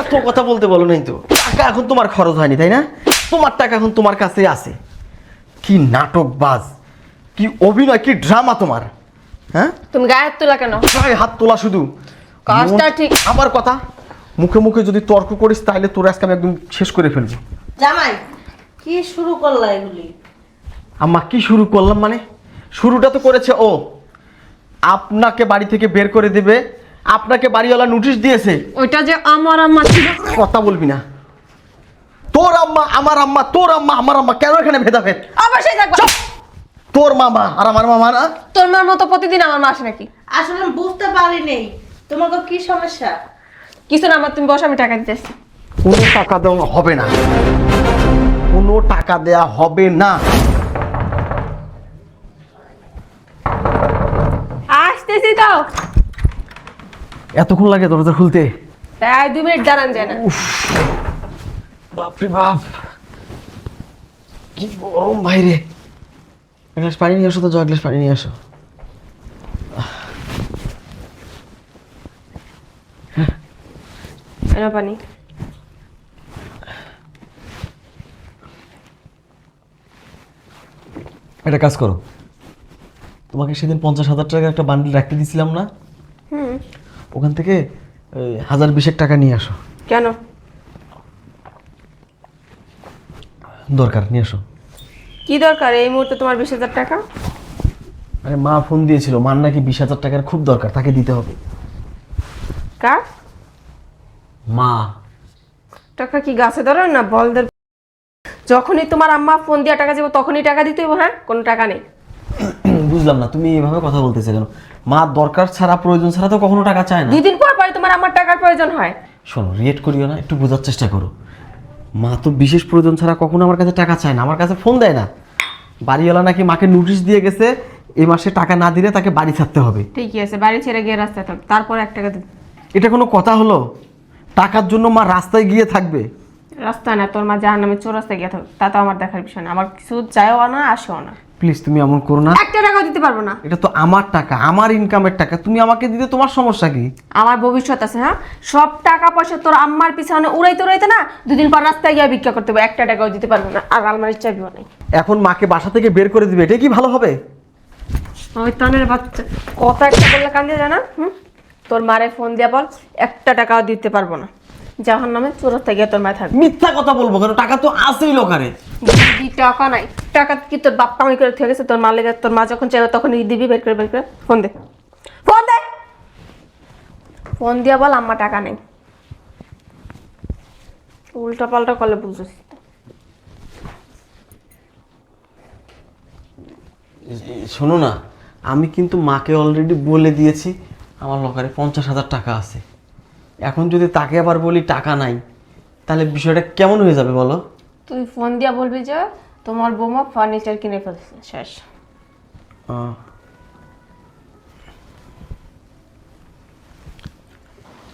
এত কথা বলতে বলো নাই তো। টাকা এখন তোমার খরচ হয়নি তাই না? তোমার টাকা এখন তোমার কাছে আছে। কি নাটকবাজ, কি অভিনয়, কি ড্রামা তোমার। হ্যাঁ, তুমি গায়ে হাত তোলা কেন? গায়ে হাত তোলা শুধু কাজটা ঠিক। আমার কথা মুখে মুখে যদি তর্ক করিস তাহলে তোর আজকে আমি একদম শেষ করে ফেলবো। জামাই কি শুরু করলা এগুলি? আম্মা কি শুরু করলাম মানে? শুরুটা তো করেছে ও। আপনাকে বাড়ি থেকে বের করে দেবে, আপনাকে বাড়িওয়ালা নোটিশ দিয়েছে। ওইটা যে আমার আম্মা ছিল। কথা বলবি না। তোর আম্মা আমার আম্মা, তোর আম্মা আমার আম্মা, কেন এখানে ভেদাভেদ? অবশ্যই থাকবে। তোর মামা আর আমার মামা না? তোর মার মতো প্রতিদিন আমার মা আসে নাকি? আসলে আমি বুঝতে পারি নেই তোমাকে কি সমস্যা। কিছু না, আমার তুমি বসো, আমি টাকা দিতেছি। কোনো টাকা দেওয়া হবে না, কোনো টাকা দেয়া হবে না। আসতেছি তো। এতক্ষণ লাগে দরজা খুলতে? তাই 2 মিনিট দাঁড়ান যায় না। বাপরে বাপ, কি গরম বাইরে। এক গ্লাস পানি নিয়ে আসো তো, এক গ্লাস পানি নিয়ে আসো। এনো পানি। একটা কাজ করো, তোমাকে সেদিন 50,000 টাকা একটা বান্ডিল রাখতে দিয়েছিলাম না, ওখান থেকে 1,020 টাকা নিয়ে আসো। কেন? দরকার, নিয়ে আসো। কি দরকার এই মুহূর্তে তোমার 20,000 টাকা? আরে মা ফোন দিয়েছিল, মার নাকি 20,000 টাকার খুব দরকার, তাকে দিতে হবে। কার মা। টাকা কি গাছে ধরে না বলদের? যখনই তোমার আম্মা ফোন দিয়া টাকা যাবো তখনই টাকা দিতে হবে। হ্যাঁ, কোনো টাকা নেই। বুঝলাম না তুমি এইভাবে কথা বলতেছে কেন? মা দরকার ছাড়া, প্রয়োজন ছাড়া তো কখনো টাকা চায় না। 2 দিন পর পরে তোমার আমার টাকার প্রয়োজন হয়। শোনো, রিয়েক্ট করিও না, একটু বোঝার চেষ্টা করো। মা তো বিশেষ প্রয়োজন ছাড়া কখনো আমার কাছে টাকা চায় না, আমার কাছে ফোন দেয় না। বাড়িওয়ালা নাকি মাকে নোটিশ দিয়ে গেছে, এই মাসে টাকা না দিলে তাকে বাড়ি ছাড়তে হবে। ঠিকই আছে, বাড়ি ছেড়ে গিয়ে রাস্তায় থাক, তারপর 1 টাকা দিবে। এটা কোনো কথা হলো? টাকার জন্য মা রাস্তায় গিয়ে থাকবে? রাস্তায় না, তোর মা জাহান্নামে চৌরাস্তায় গিয়ে থাক, তা তো আমার দেখার বিষয় না। আমার কিছু যায়ও না আসেও না। প্লিজ তুমি এমন করো না। 1 টাকাও দিতে পারবো না। এটা তো আমার টাকা, আমার ইনকামের টাকা, তুমি আমাকে দিতে তোমার সমস্যা কি? আমার ভবিষ্যৎ আছে। হ্যাঁ, সব টাকা পয়সা তোর আম্মার পিছনে উড়াইতে উড়াইতে না 2 দিন পর রাস্তায় গিয়ে ভিক্ষা করতে হবে। 1 টাকাও দিতে পারবো না, আর আলমারির চাবিও নাই। এখন মাকে বাসা থেকে বের করে দিবে, এটা কি ভালো হবে? ওই তানের বাচ্চা কথা একটা বললে কান্দে জানা। তোর মারে ফোন দিয়া বল 1 টাকাও দিতে পারবো না, জাহান্নামে চৌরাস্তায় গিয়ে তোর মায় থাকবে। মিথ্যা কথা বলবো কেন? টাকা তো আছেই লোকারে। দিদি টাকা নাই। টাকা কি তোর বাপ কামাই করে থেকে গেছে? তোর মা লেগে, তোর মা যখন চাইবে তখনই দিবি। বের করে ফোন দে, ফোন দে। ফোন দিয়া বল আম্মা টাকা নেই। উল্টা পাল্টা করলে বুঝছিস। শোনো না, আমি কিন্তু মাকে অলরেডি বলে দিয়েছি আমার লকারে 50,000 টাকা আছে। এখন যদি তাকে আবার বলি টাকা নাই, তাহলে বিষয়টা কেমন হয়ে যাবে বলো? তুই ফোন দিয়া বলবি যে তোমার বৌমা ফার্নিচার কিনে ফেলছে, শেষ।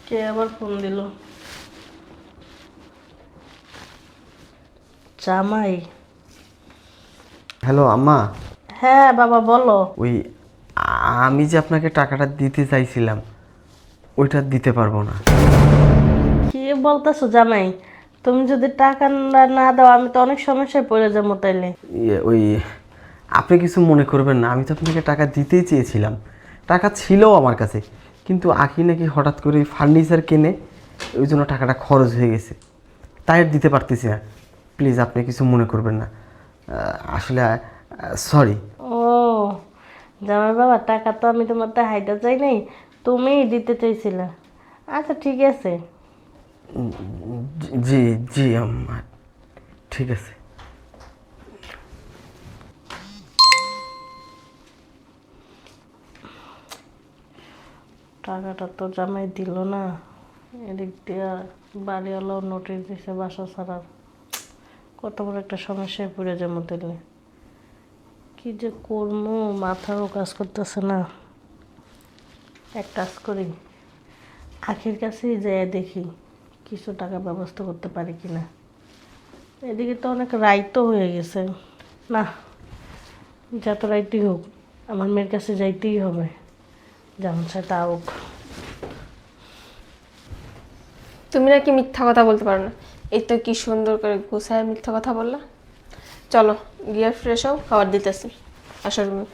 কে আবার ফোন দিল? জামাই? হ্যালো আম্মা। হ্যাঁ বাবা বলো। ওই আমি যে আপনাকে টাকাটা দিতে চাইছিলাম, ওইটা দিতে পারবো না। কি বলতেছো জামাই? তুমি যদি টাকা না দাও আমি তো অনেক সমস্যায় পড়ে যাবো তাইলে। ওই আপনি কিছু মনে করবেন না, আমি তো আপনাকে টাকা দিতেই চেয়েছিলাম, টাকা ছিলও আমার কাছে, কিন্তু আখি নাকি হঠাৎ করে ফার্নিচার কিনে, ওই জন্য টাকাটা খরচ হয়ে গেছে, তাই আর দিতে পারতেছি না। প্লিজ আপনি কিছু মনে করবেন না, আসলে সরি। ও জামাই বাবা, টাকা তো আমি তোমার তো হাইটা চাই নাই, তুমিই দিতে চাইছিলে। আচ্ছা ঠিক আছে। জি জি আম্মা, ঠিক আছে। টাকাটা তো জামাই দিল না, এদিক দিয়া বাড়িওয়ালাও নোটিশ দিছে বাসা ছাড়ার। কত বড় একটা সমস্যায় পড়ে যাবো তাইলে। কি যে করবো, মাথাও কাজ করতেছে না। এক কাজ করি, আখির কাছেই যেয়ে দেখি কিছু টাকা ব্যবস্থা করতে পারি কিনা। এদিকে তো অনেক রাইতও হয়ে গেছে। না, যত রাইতই হোক আমার মেয়ের কাছে যাইতেই হবে, যেমন সে তা হোক। তুমি নাকি মিথ্যা কথা বলতে পারো না, এই তো কি সুন্দর করে গুছায় মিথ্যা কথা বললা। চলো গিয়ে ফ্রেশ হও, খাবার দিতেছি। আসো রুমে।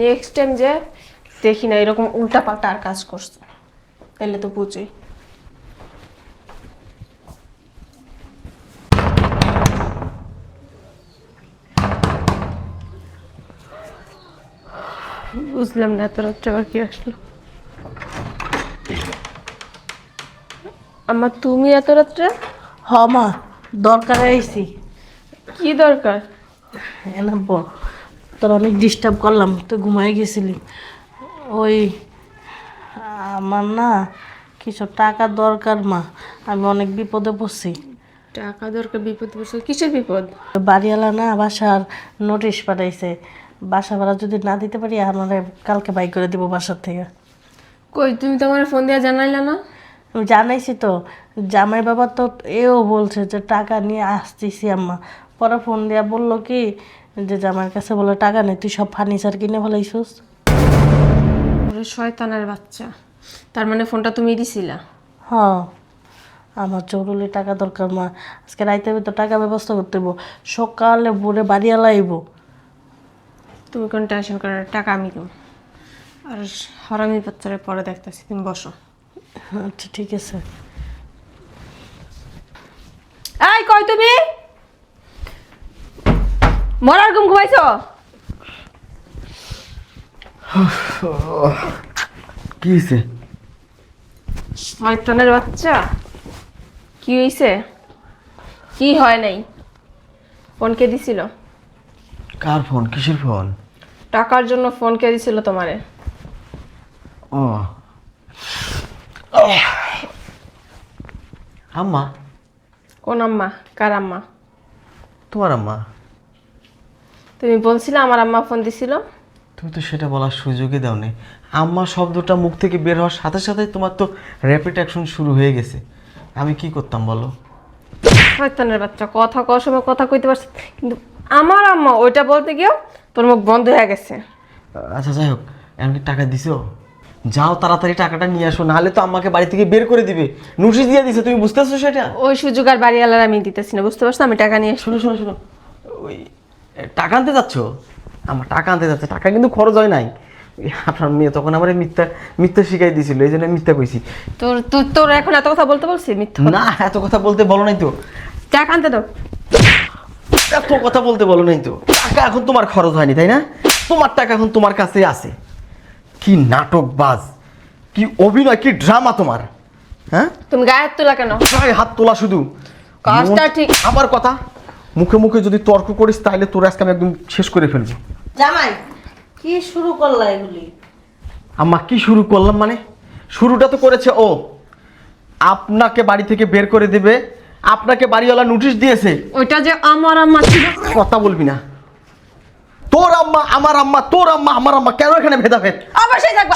নেক্সট টাইম যে দেখি না এরকম উল্টা পাল্টা আর কাজ করছো, তাহলে তো বুঝি। বুঝলাম না এত রাত্রে আবার কি আসলো। আমার তুমি এত রাত্রে হ মা, দরকারে আইছি। কি দরকার? এনা বল, তোর অনেক ডিস্টার্ব করলাম, তুই ঘুমাই গেছিলি। ওই আমার না কিছু টাকা দরকার মা, আমি অনেক বিপদে পড়ছি। টাকা দরকার? বিপদ পড়ছো? কিসের বিপদ? বাড়িওয়ালা না বাসার নোটিশ পাঠাইছে, বাসা ভাড়া যদি না দিতে পারি আমার কালকে বাই করে দিব বাসার থেকে। কই তুমি তো আমার ফোন দিয়ে জানাইলা না? আমি জানাইছি তো, জামাই বাবা তো এও বলছে যে টাকা নিয়ে আসতেছি আম্মা। পরে ফোন দিয়া বললো কি যে জামাইয়ের কাছে বলে টাকা নেই, তুই সব ফার্নিচার কিনে ফেলাইছিস। ওরে শয়তানের বাচ্চা, তার মানে ফোনটা তুমি দিছিলা? হ, আমার জরুরি টাকা দরকার মা, আজকে রাইতে তো টাকা ব্যবস্থা করতে হইব, সকালে ভোরে বাড়িওয়ালা আইব। তুমি কোনো টেনশন করো না, টাকা আমি দেবো। আর হারামি বাচ্চারা পরে দেখতেছি, তুমি বসো। আচ্ছা ঠিক আছে। এই কই তুমি? মরার ঘুম ঘুমাইছো? কি হয়েছে? শয়তানের বাচ্চা, কি হইছে? কি হয় নাই? ফোন কে দিছিল? কার ফোন? কিসের ফোন? টাকার জন্য ফোন কে দিছিল তোমারে? ও আম্মা। কোন আম্মা? কার আম্মা? তোমার আম্মা। তুমি বলছিলে আমার আম্মা ফোন দিছিল। তুমি তো সেটা বলার সুযোগই দাওনি। আম্মা শব্দটা মুখ থেকে বের হওয়ার সাথে সাথে তোমার তো র্যাপিড অ্যাকশন শুরু হয়ে গেছে। আমি কি করতাম বলো? শয়তানের বাচ্চা, কথা কওয়ার সময় কথা কইতে পারছ, কিন্তু আমার আম্মা ওইটা বলতে গিয়েও তোর মুখ বন্ধ হয়ে গেছে। আচ্ছা যাই হোক, এখন কি টাকা দিছো? যাও তাড়াতাড়ি টাকাটা নিয়ে আসো, নাহলে তো আম্মাকে বাড়ি থেকে বের করে দিবে। নোটিশ দিয়ে দিছে, তুমি বুঝতেছো সেটা? ওই সুযোগ আর বাড়িওয়ালার আমি দিতেছি না, বুঝতে পারছো? আমি টাকা নিয়ে আসি। শোনো শোনো শোনো, ওই টাকা আনতে যাচ্ছ? আমার টাকা আনতে যাচ্ছে, টাকা কিন্তু খরচ হয় নাই। ওই আপনার মেয়ে তখন আমার মিথ্যা মিথ্যা শিখাই দিয়েছিল, এই জন্য আমি মিথ্যা কইছি। তোর তোর তোর এখন এত কথা বলতে বলছি? মিথ্যা না, এত কথা বলতে বলো নাই তো। টাকা আনতে দাও। এত কথা বলতে বলো নাই তো। টাকা এখন তোমার খরচ হয়নি, তাই না? তোমার টাকা এখন তোমার কাছে আছে। কি নাটকবাজ, কি অভিনয়, কি ড্রামা তোমার। হ্যাঁ, তুমি গায়ে হাত তোলা কেন? গায়ে হাত তোলা শুধু কাজটা ঠিক। আমার কথা মুখে মুখে যদি তর্ক করিস তাহলে তোর আজকে আমি একদম শেষ করে ফেলবো। জামাই কি শুরু করলা এগুলি? আম্মা কি শুরু করলাম মানে? শুরুটা তো করেছে ও। আপনাকে বাড়ি থেকে বের করে দেবে, আপনাকে বাড়িওয়ালা নোটিশ দিয়েছে। ওইটা যে আমার আম্মা ছিল। কথা বলবি না। তোর আম্মা আমার আম্মা, তোর আম্মা আমার আম্মা, কেন এখানে ভেদাভেদ? অবশ্যই থাকবা।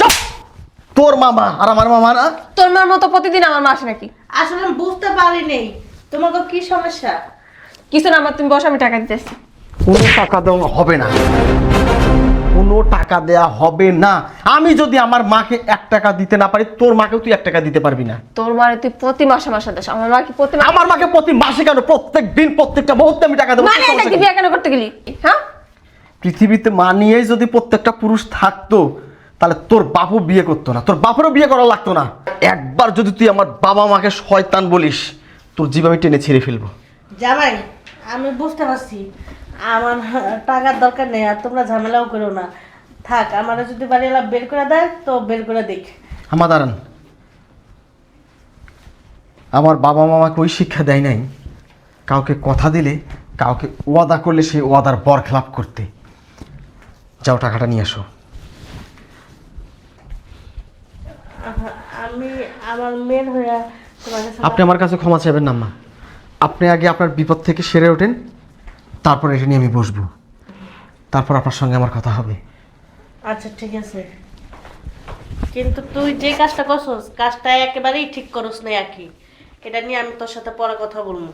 তোর মামা আর আমার মামা না? তোর মার মতো প্রতিদিন আমার মা আসে নাকি? আসলে আমি বুঝতে পারিনি তোমাকে কি সমস্যা। কিছু না, আমার তুমি বসো, আমি টাকা দিতেছি। কোনো টাকা দেওয়া হবে না, কোনো টাকা দেয়া হবে না। আমি যদি আমার মাকে 1 টাকা দিতে না পারি, তোর মাকেও তুই 1 টাকা দিতে পারবি না। তোর মারে তুই প্রতি মাসে মাসে দেশ, আমার মা কি প্রতি মাসে? আমার মাকে প্রতি মাসে কেন, প্রত্যেক দিন প্রত্যেকটা মুহূর্তে আমি টাকা দেবো। মানে এটা কি বিয়ে কেন করতে গেলি? হ্যাঁ, পৃথিবীতে মা নিয়েই যদি প্রত্যেকটা পুরুষ থাকতো তাহলে তোর বাপও বিয়ে করতো না, তোর বাপেরও বিয়ে করা লাগতো না। একবার যদি তুই আমার বাবা মাকে শয়তান বলিস, তোর জীব আমি টেনে ছেড়ে ফেলবো। জামাই আমি বুঝতে পারছি আমার টাকার দরকার নেই, আর তোমরা ঝামেলাও করো না। থাক, আমার যদি বাড়িওয়ালা বের করে দেয় তো বের করে দেখ। আমার দাঁড়ান, আমার বাবা মামাকে ওই শিক্ষা দেয় নাই কাউকে কথা দিলে, কাউকে ওয়াদা করলে সেই ওয়াদার বরখেলাপ করতে। যাও টাকাটা নিয়ে এসো। আমি আমার মেয়ের হয়ে তোমার কাছে আপনি আমার কাছে ক্ষমা চাইবেন না মা। আপনি আগে আপনার বিপদ থেকে সেরে ওঠেন, তারপর এটা নিয়ে আমি বসবো, তারপর আপনার সঙ্গে আমার কথা হবে। আচ্ছা ঠিক আছে, কিন্তু তুই যে কাজটা করছস কাজটা একেবারেই ঠিক করস না। একই এটা নিয়ে আমি তোর সাথে পরে কথা বলবো।